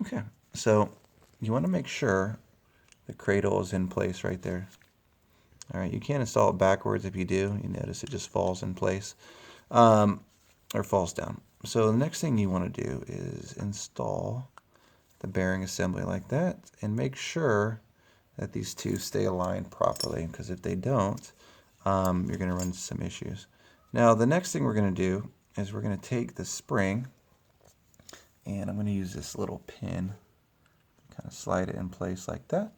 Okay, so you want to make sure the cradle is in place right there. All right, you can't install it backwards. If you do, you notice it just falls in place or falls down. So the next thing you want to do is install the bearing assembly like that and make sure that these two stay aligned properly, because if they don't, you're going to run into some issues. Now the next thing we're going to do is we're going to take the spring, and I'm going to use this little pin, kind of slide it in place like that,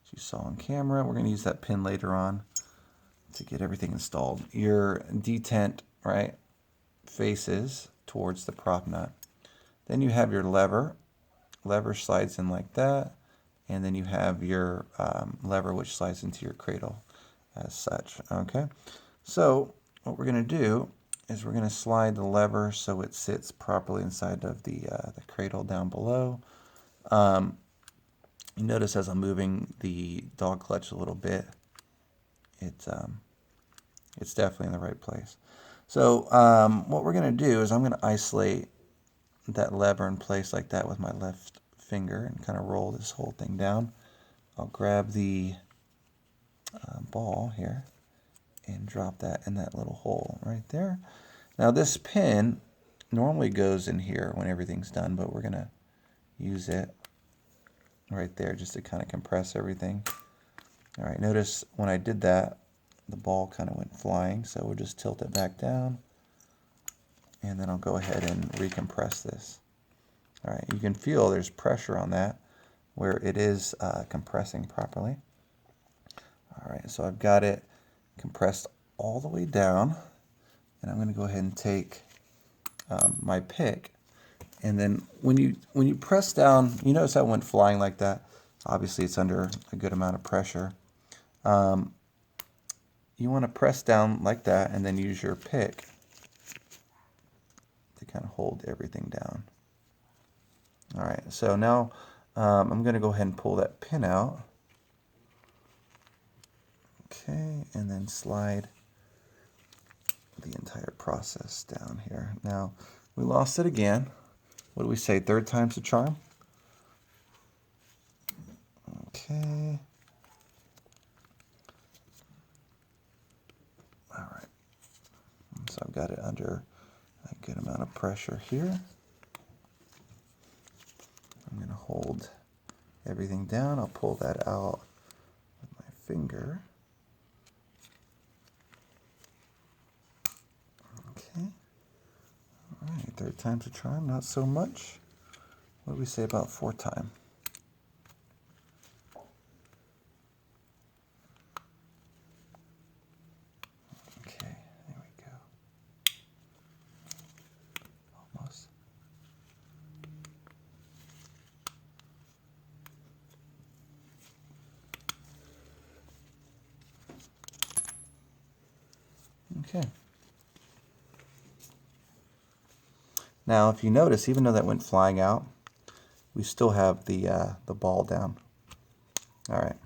as you saw on camera. We're going to use that pin later on to get everything installed. Your detent, right, faces towards the prop nut. Then you have your lever. Lever slides in like that, and then you have your lever which slides into your cradle as such. Okay, so what we're going to do is we're going to slide the lever so it sits properly inside of the cradle down below. You notice as I'm moving the dog clutch a little bit, it's definitely in the right place. So what we're going to do is I'm going to isolate that lever in place like that with my left finger and kind of roll this whole thing down. I'll grab the ball here and drop that in that little hole right there. Now this pin normally goes in here when everything's done, but we're going to use it right there just to kind of compress everything. All right, notice when I did that, the ball kind of went flying, so we'll just tilt it back down, and then I'll go ahead and recompress this. All right, you can feel there's pressure on that where it is compressing properly. All right, so I've got it compressed all the way down, and I'm going to go ahead and take my pick, and then when you press down, you notice how it went flying like that. Obviously, it's under a good amount of pressure. You want to press down like that, and then use your pick to kind of hold everything down. All right, so now I'm going to go ahead and pull that pin out. Okay, and then slide the entire process down here. Now, we lost it again. What do we say, third time's the charm? Okay. All right. So I've got it under a good amount of pressure here. I'm going to hold everything down. I'll pull that out with my finger. Okay. All right, third time's a charm, not so much. What do we say about fourth time? Okay, there we go. Almost. Okay. Now, if you notice, even though that went flying out, we still have the ball down. All right.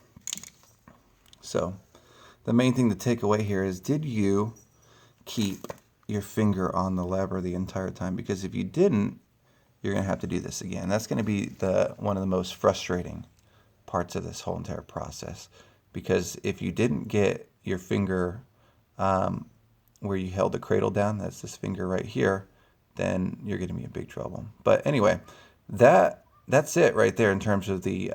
So the main thing to take away here is, did you keep your finger on the lever the entire time? Because if you didn't, you're going to have to do this again. That's going to be one of the most frustrating parts of this whole entire process. Because if you didn't get your finger where you held the cradle down, that's this finger right here, then you're going to be in big trouble. But anyway, that's it right there in terms of the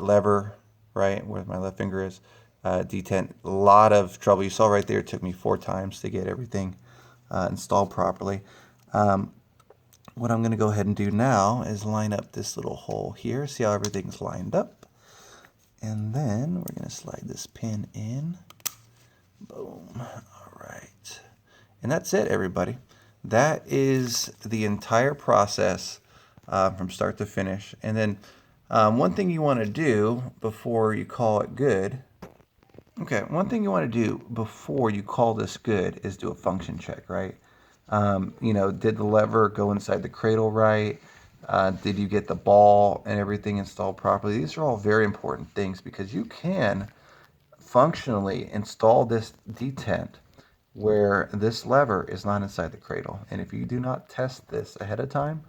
lever, right, where my left finger is, detent. A lot of trouble. You saw right there, it took me 4 times to get everything installed properly. What I'm going to go ahead and do now is line up this little hole here. See how everything's lined up? And then we're going to slide this pin in. Boom. All right. And that's it, everybody. That is the entire process from start to finish. And then one thing you want to do before you call it good, one thing you want to do before you call this good is do a function check, right? Did the lever go inside the cradle right? Did you get the ball and everything installed properly? These are all very important things, because you can functionally install this detent where this lever is not inside the cradle. And if you do not test this ahead of time,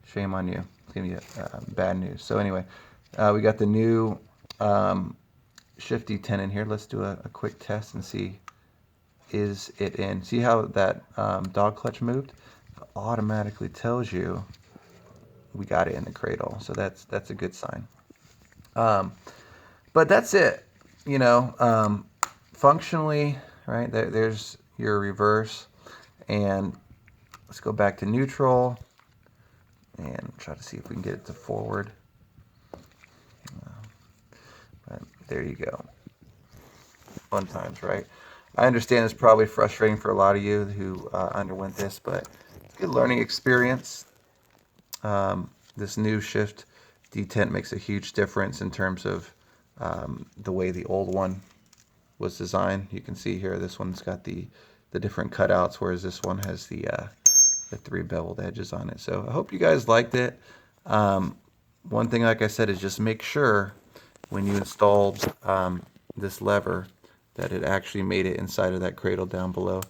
Shame on you. It's going to be bad news. So anyway, we got the new shifty 10 in here. Let's do a quick test and see, is it in? See how that dog clutch moved? It automatically tells you we got it in the cradle. So that's a good sign. But that's it. You know, functionally, right, there's your reverse. And let's go back to neutral and try to see if we can get it to forward. But there you go. Fun times, right? I understand it's probably frustrating for a lot of you who underwent this, but good learning experience. This new shift detent makes a huge difference in terms of the way the old one was designed. You can see here, this one's got the different cutouts, whereas this one has the 3 beveled edges on it. So I hope you guys liked it. One thing, like I said, is just make sure when you installed this lever that it actually made it inside of that cradle down below.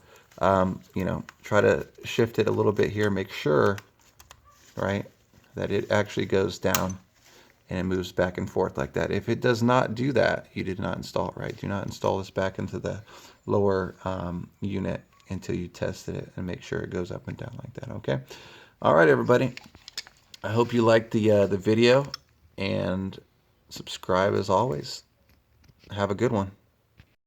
You know, try to shift it a little bit here. Make sure, right, that it actually goes down and it moves back and forth like that. If it does not do that, you did not install it right. Do not install this back into the lower unit until you tested it, and make sure it goes up and down like that. Okay. All right, everybody. I hope you liked the video, and subscribe as always. Have a good one.